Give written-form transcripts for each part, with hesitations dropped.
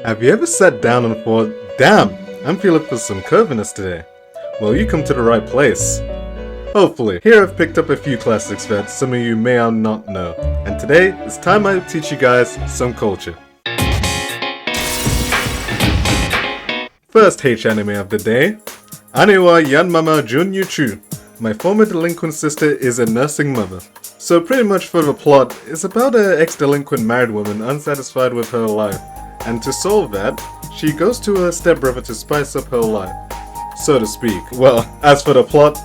Have you ever sat down and thought, damn, I'm feeling for some curviness today? Well, you come to the right place. Hopefully. Here I've picked up a few classics that some of you may or not know. And today, it's time I teach you guys some culture. First HAnime of the day. Ane wa Yanmama Junyuchu. My former delinquent sister is a nursing mother. So pretty much for the plot, it's about an ex-delinquent married woman unsatisfied with her life. And to solve that, she goes to her stepbrother to spice up her life, so to speak. Well, as for the plot,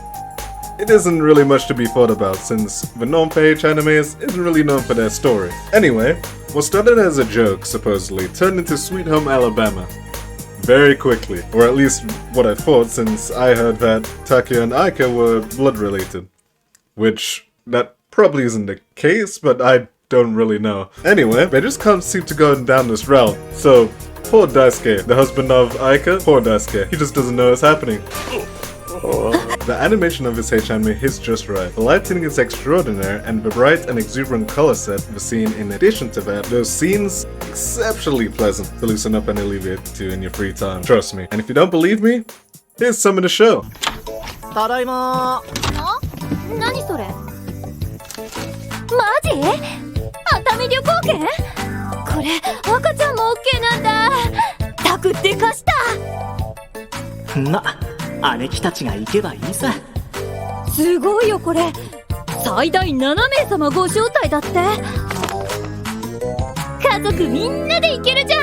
it isn't really much to be thought about since the norm for HAnimes isn't really known for their story. Anyway, what started as a joke, supposedly, turned into Sweet Home Alabama very quickly. Or at least what I thought, since I heard that Takuya and Aika were blood related. Which, that probably isn't the case, but I don't really know. Anyway, they just can't seem to go down this route. So, poor Daisuke, the husband of Aika, poor Daisuke, he just doesn't know what's happening. The animation of this HAnime hits just right. The lighting is extraordinary, and the bright and exuberant color set the scene. In addition to that, those scenes exceptionally pleasant to loosen up and alleviate to in your free time. Trust me. And if you don't believe me, here's some of the show. Tadaima. Nani sore? Maji? Atami 旅行券? これ赤ちゃんも OK なんだ。タクって貸した。ま、姉貴たちが行けばいいさ。すごいよこれ。最大7名様ご招待だって。家族みんなで行けるじゃん。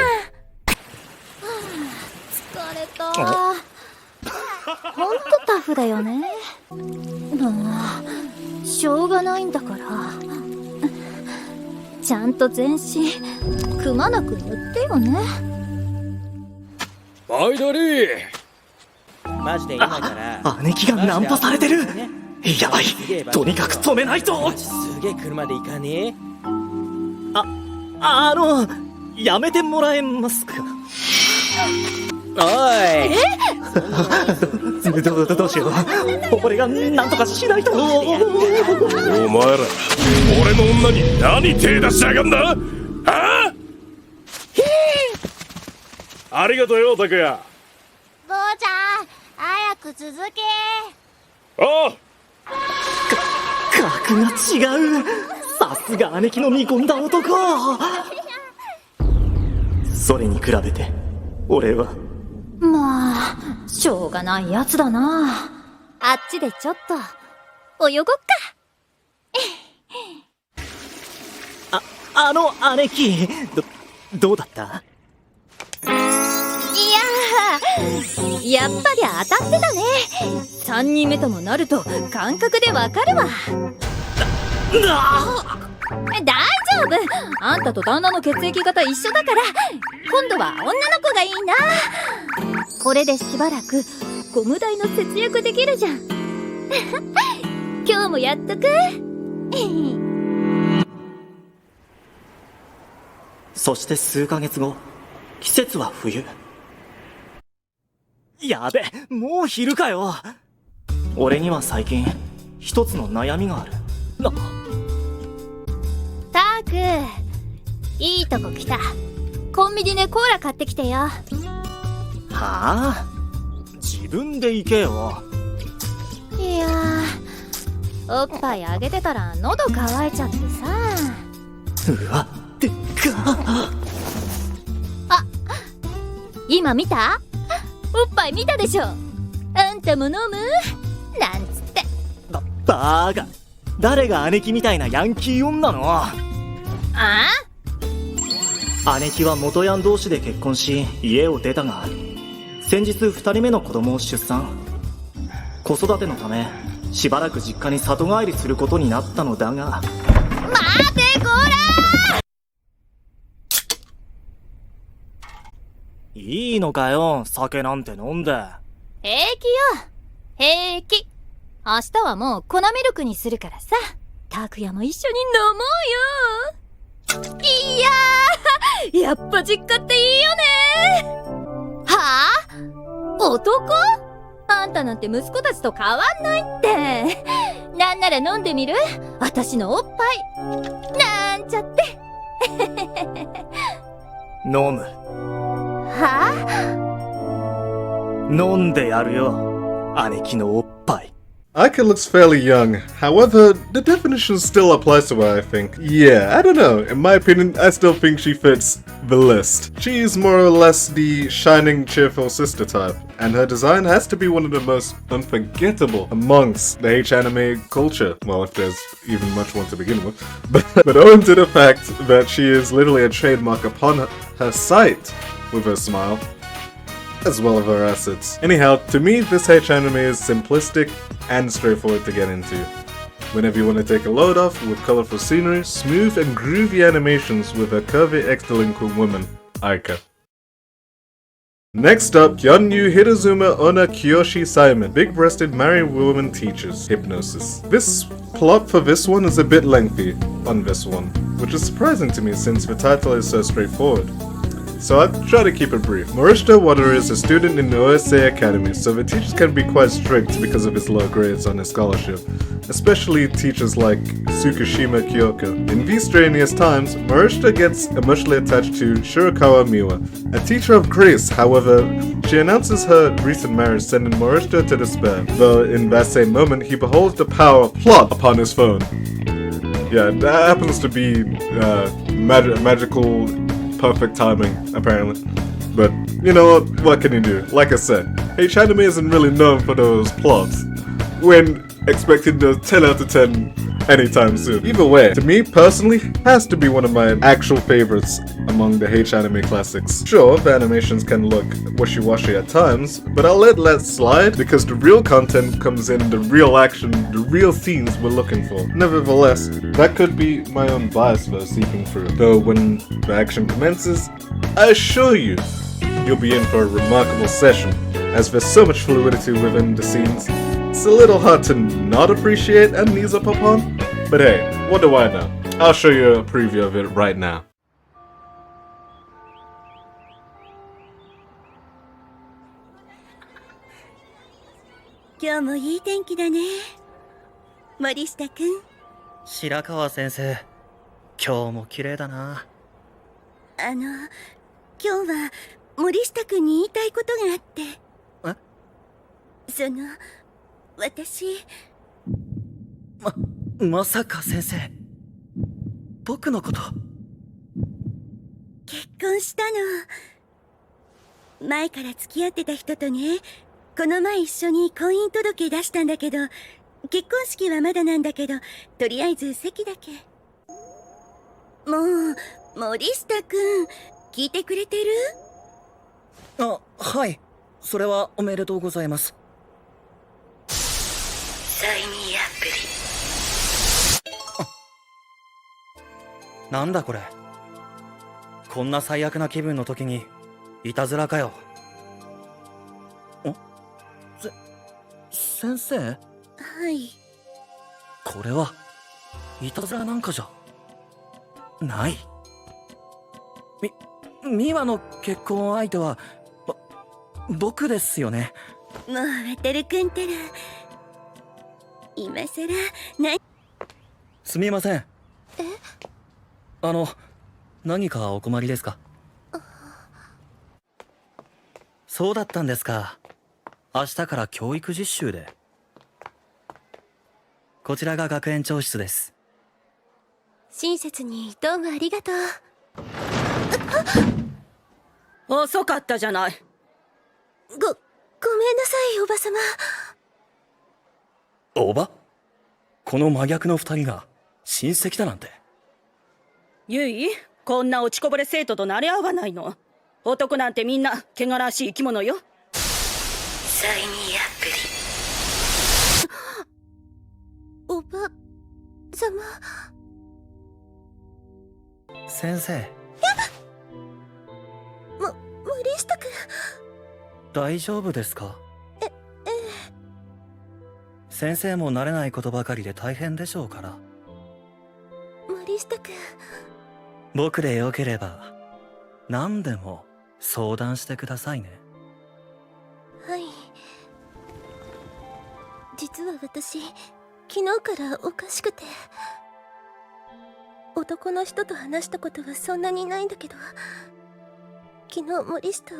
疲れた。ほんとタフだよね。しょうがないんだから。ちゃんと全身くまなく塗ってよね。おいどり。マジで今から姉貴がナンパされてる。やばい、とにかく止めないと。すげえ車で行かねえ。やめてもらえますか。おい。どうしよう。俺がなんとかしないと。お前ら、俺の女に何手出しやがんだ。はあ？ありがとうよ、拓也。父ちゃん、早く続け。おう。格が違う。さすが姉貴の見込んだ男。それに比べて俺は。まあ、しょうがないやつだな。あっちでちょっと泳ごっか。姉貴、どうだった？いや、やっぱり当たってたね。3人目ともなると感覚でわかるわ。大丈夫。あんたと旦那の血液型一緒だから、今度は女の子がいいな。これでしばらくゴム代の節約できるじゃん。今日もやっとく。そして数ヶ月後、季節は冬。やべ、もう昼かよ。俺には最近一つの悩みがある。ターク、いいとこ来た。コンビニでコーラ買ってきてよ。はあ？自分で行けよ。いやー、おっぱいあげてたら喉乾いちゃってさ。うわ、でっか。あ、今見た？おっぱい見たでしょ。あんたも飲む？なんつって。バーガ。誰が姉貴みたいなヤンキー女の？あ？姉貴は元ヤン同士で結婚し家を出たが、先日2人目の子供を出産。子育てのためしばらく実家に里帰りすることになったのだが。待てこら！いいのかよ、酒なんて飲んで。平気よ、平気。明日はもう粉ミルクにするからさ。拓也も一緒に飲もうよ。いやー、やっぱ実家っていいよね。はぁ？男？あんたなんて息子たちと変わんないって。なんなら飲んでみる？私のおっぱい。なんちゃって。飲む。は飲んでやるよ、姉貴のおっぱい。Aika looks fairly young, however, the definition still applies to her, I think. Yeah, I don't know, in my opinion, I still think she fits the list. She's more or less the shining, cheerful sister type, and her design has to be one of the most unforgettable amongst the HAnime culture. Well, if there's even much one to begin with. But owing to the fact that she is literally a trademark upon her sight with her smile, as well as her assets. Anyhow, to me, this HAnime is simplistic and straightforward to get into. Whenever you want to take a load off with colorful scenery, smooth and groovy animations with a curvy ex-delinquent woman, Aika. Next up, Kyonyu Hirozuma Ona Kiyoshi Simon, big-breasted married woman teaches hypnosis. This plot for this one is a bit lengthy on this one, which is surprising to me since the title is so straightforward. So I'll try to keep it brief. Morishita Wataru is a student in the OSA Academy, so the teachers can be quite strict because of his low grades on his scholarship, especially teachers like Tsukushima Kyoko. In these strenuous times, Morishita gets emotionally attached to Shirakawa Miwa, a teacher of grace. However, she announces her recent marriage, sending Morishita to despair, though in that same moment he beholds the power of plot upon his phone. Yeah, that happens to be magical perfect timing, apparently. But, you know what can you do? Like I said, HAnime isn't really known for those plots. When expecting those 10 out of 10 anytime soon. Either way, to me personally, has to be one of my actual favorites among the HAnime classics. Sure, the animations can look wishy-washy at times, but I'll let that slide because the real content comes in the real action, the real scenes we're looking for. Nevertheless, that could be my own bias though seeping through. Though when the action commences, I assure you, you'll be in for a remarkable session, as there's so much fluidity within the scenes. It's a little hard to not appreciate and ease up upon, but hey, what do I know? I'll show you a preview of it right now. 今日もいい天気だね。森下くん。白川先生、今日も綺麗だな。今日は森下くんに言いたいことがあって。私。まさか先生、僕のこと。結婚したの。前から付き合ってた人とね、この前一緒に婚姻届出したんだけど、結婚式はまだなんだけど、とりあえず席だけ。もう、森下くん、聞いてくれてる？あ、はい。それはおめでとうございます。サイニーアプリ。なんだこれ。こんな最悪な気分の時にいたずらかよ。先生？はい。これはいたずらなんかじゃない。ミワの結婚相手は僕ですよね。もう渡るくんったら今さらすみません。何かお困りですか？そうだったんですか。明日から教育実習で。こちらが学園長室です。親切にどうもありがとう。遅かったじゃない。ごめんなさい、おばさま。おば？この真逆の二人が親戚だなんて。ゆい、こんな落ちこぼれ生徒と慣れ合わないの。男なんてみんな汚らわしい生き物よ。サイニーアプリ。おばさま。先生。森下くん。大丈夫ですか？先生も慣れないことばかりで大変でしょうから。森下くん。僕でよければ何でも相談してくださいね。はい。実は私、昨日からおかしくて。男の人と話したことはそんなにないんだけど、昨日森下、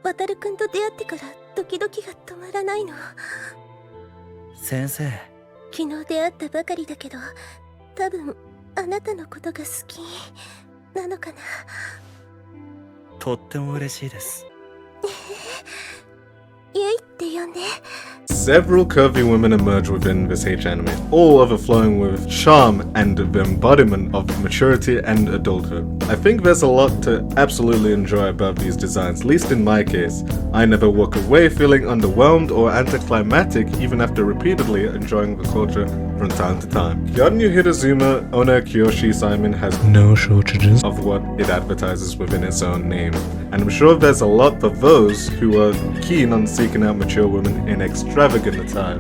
渡るくんと出会ってからドキドキが止まらないの。先生、昨日出会ったばかりだけど、多分あなたのことが好きなのかな。とっても嬉しいです。ゆいって呼んで。 Several curvy women emerge within this HAnime, all overflowing with charm and the embodiment of maturity and adulthood. I think there's a lot to absolutely enjoy about these designs, at least in my case. I never walk away feeling underwhelmed or anticlimactic even after repeatedly enjoying the culture from time to time. Hyunyu Hitazuma Onna Kyoshi Simon has no shortages of what it advertises within its own name, and I'm sure there's a lot for those who are keen on seeking out mature women in extravagant attire.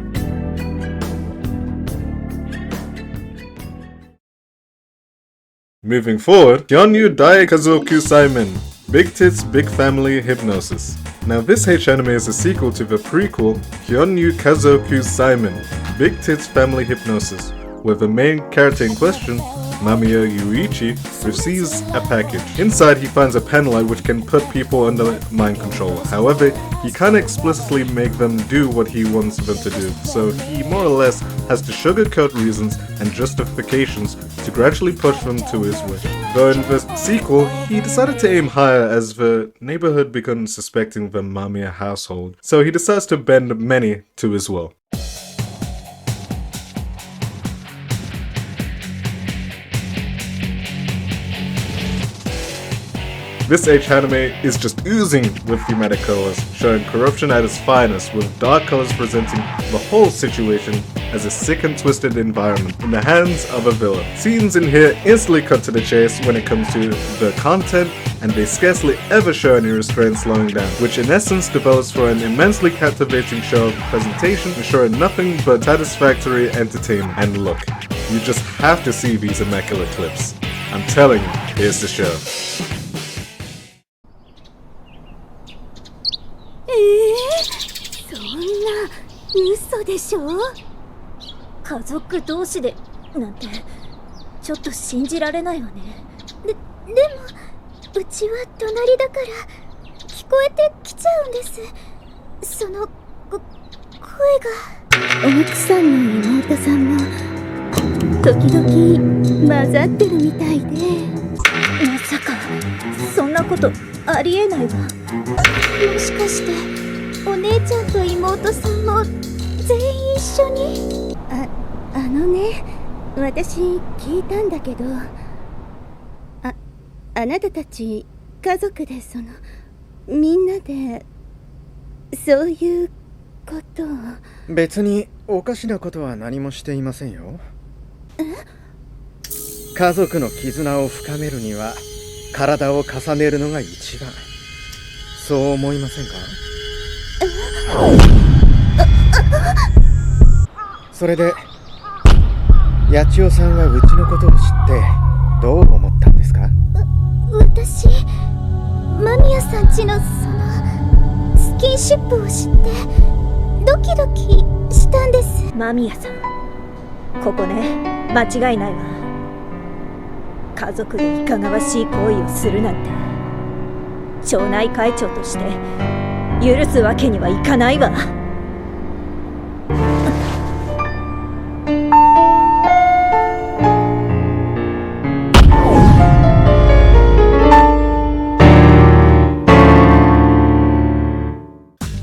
Moving forward, Hyunyu Daikazoku Simon, Big Tits, Big Family Hypnosis. Now this HAnime is a sequel to the prequel Hyunyu Kazoku Simon, Big Tits Family Hypnosis, where the main character in question, Mamiya Yuichi, receives a package. Inside he finds a pen light which can put people under mind control. However, he can't explicitly make them do what he wants them to do, so he more or less has to sugarcoat reasons and justifications to gradually push them to his wish. Though in the sequel, he decided to aim higher as the neighborhood began suspecting the Mamiya household, so he decides to bend many to his will. This HAnime is just oozing with thematic colors, showing corruption at its finest, with dark colors presenting the whole situation as a sick and twisted environment in the hands of a villain. Scenes in here instantly cut to the chase when it comes to the content, and they scarcely ever show any restraint slowing down, which in essence develops for an immensely captivating show of presentation, ensuring nothing but satisfactory entertainment. And look, you just have to see these immaculate clips. I'm telling you, here's the show. そんな嘘でしょ。家族同士でなんてちょっと信じられないわね。でもうちは隣だから聞こえてきちゃうんです。その声が。奥さんの妹さんも時々混ざってるみたいで。まさかそんなことありえないわ。もしかしてお姉ちゃんと妹さんも全員一緒に。あのね、私聞いたんだけど、あなたたち家族でみんなでそういうことを。別におかしなことは何もしていませんよ。家族の絆を深めるには体を重ねるのが一番。そう思いませんか？それで八千代さんはうちのことを知ってどう思ったんですか？私、間宮さんちのスキンシップを知ってドキドキしたんです。間宮さん、ここね、間違いないわ。家族でいかがわしい行為をするなんて町内会長として許すわけにはいかないわ。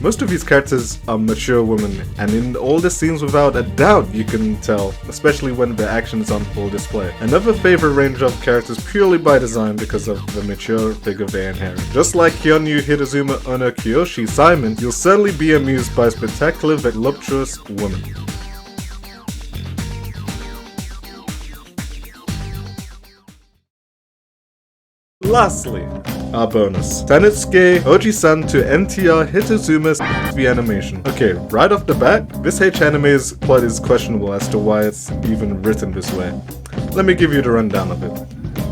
Most of these characters are mature women, and in all the scenes without a doubt you can tell, especially when the action is on full display. Another favorite range of characters purely by design because of the mature figure they inherit. Just like Hyunyu Hitazuma Onna Kyoshi Simon, you'll certainly be amused by spectacular voluptuous women. Lastly, our bonus. Sanetsuke Oji-san to NTR Hitazuma's the animation. Okay, right off the bat, this HAnime's plot is questionable as to why it's even written this way. Let me give you the rundown of it.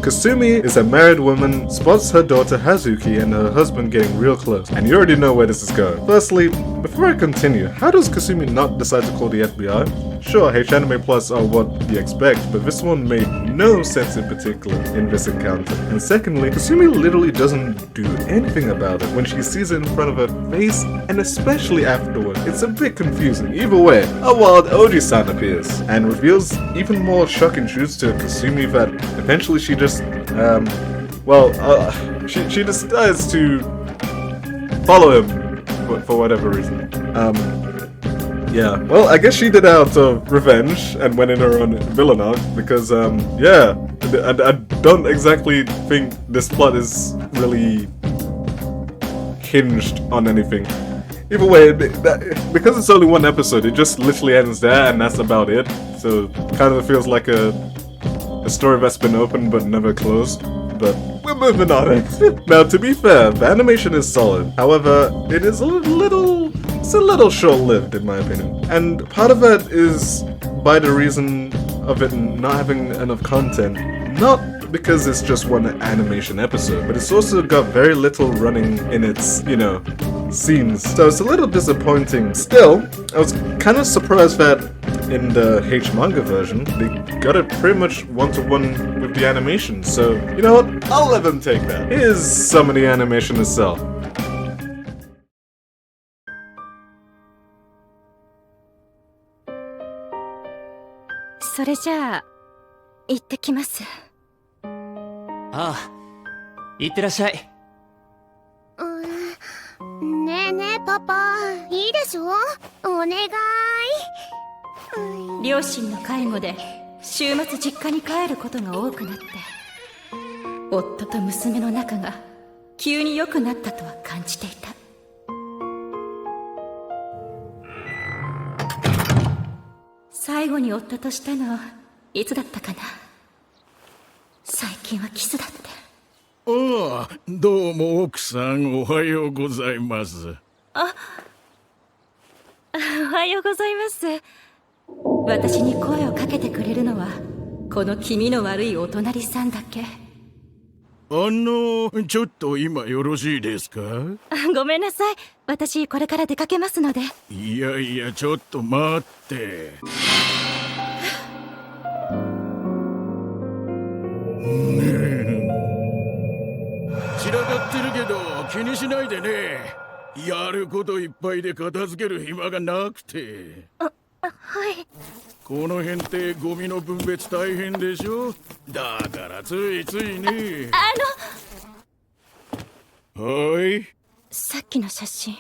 Kasumi is a married woman, spots her daughter Hazuki and her husband getting real close, and you already know where this is going. Firstly, before I continue, how does Kasumi not decide to call the FBI? Sure, HAnime plots are what you expect, but this one made no sense in particular in this encounter. And secondly, Kasumi literally doesn't do anything about it when she sees it in front of her face, and especially afterward. It's a bit confusing. Either way, a wild Oji-san appears and reveals even more shocking truths to Kasumi that eventually she just, she decides to follow him for whatever reason. Yeah, well, I guess she did it out of revenge and went in her own villain arc because, yeah, I don't exactly think this plot is really hinged on anything. Either way, because it's only one episode, it just literally ends there and that's about it. So, kind of feels like a story that's been opened but never closed. But we're moving on. Now, to be fair, the animation is solid. However, it is a little short-lived in my opinion. And part of that is by the reason of it not having enough content. Not because it's just one animation episode, but it's also got very little running in its, you know, scenes. So it's a little disappointing. Still, I was kind of surprised that in the H manga version, they got it pretty much one-to-one with the animation. So, you know what? I'll let them take that. Here's some of the animation itself. それじゃあ行ってきます。ああ、行ってらっしゃい。ねえねえパパ、いいでしょ？お願い。両親の介護で週末実家に帰ることが多くなって、夫と娘の仲が急に良くなったとは感じていた。最後に夫としたのいつだったかな。最近はキスだって。ああ、どうも奥さん、おはようございます。おはようございます。私に声をかけてくれるのはこの気味の悪いお隣さんだけ。ちょっと今よろしいですか？ごめんなさい、私これから出かけますので。いやいや、ちょっと待って。散らかってるけど気にしないでね。やることいっぱいで片付ける暇がなくて。はい。この辺ってゴミの分別大変でしょ。だからついついね。はい。さっきの写真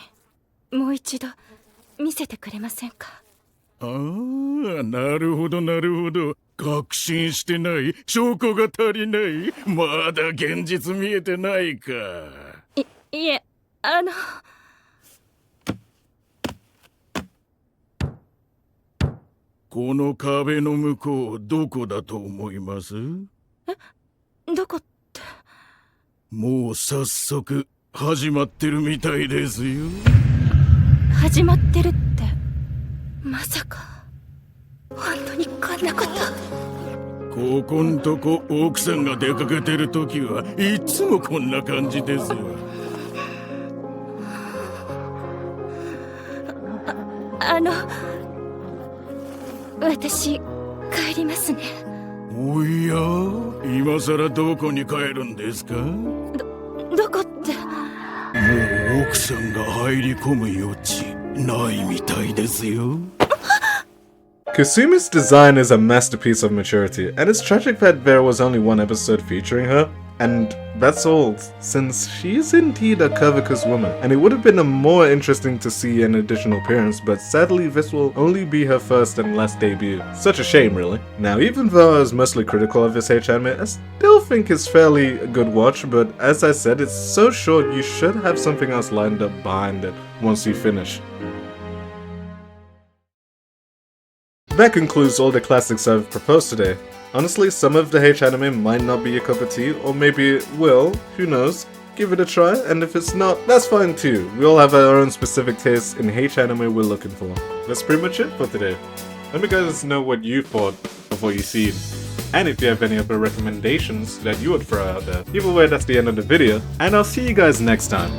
もう一度見せてくれませんか？ああ、なるほどなるほど。確信してない。証拠が足りない。まだ現実見えてないか。いえ、この壁の向こうどこだと思います？どこって。もう早速始まってるみたいですよ。始まってるってまさか本当にこんなこと。ここんとこ奥さんが出かけてる時はいつもこんな感じですわ。私帰りますね。おや、今さらどこに帰るんですか？どこって。もう奥さんが入り込む余地ないみたいですよ。Kasumi's design is a masterpiece of maturity, and it's tragic that there was only one episode featuring her, and that's all, since she is indeed a curvaceous woman, and it would have been more interesting to see an additional appearance, but sadly this will only be her first and last debut. Such a shame, really. Now, even though I was mostly critical of this H-anime, I still think it's fairly a good watch, but as I said, it's so short you should have something else lined up behind it once you finish. That concludes all the classics I've proposed today. Honestly, some of the H-anime might not be your cup of tea, or maybe it will, who knows. Give it a try, and if it's not, that's fine too. We all have our own specific tastes in H-anime we're looking for. That's pretty much it for today. Let me guys know what you thought of what you seen, and if you have any other recommendations that you would throw out there. Either way, that's the end of the video, and I'll see you guys next time.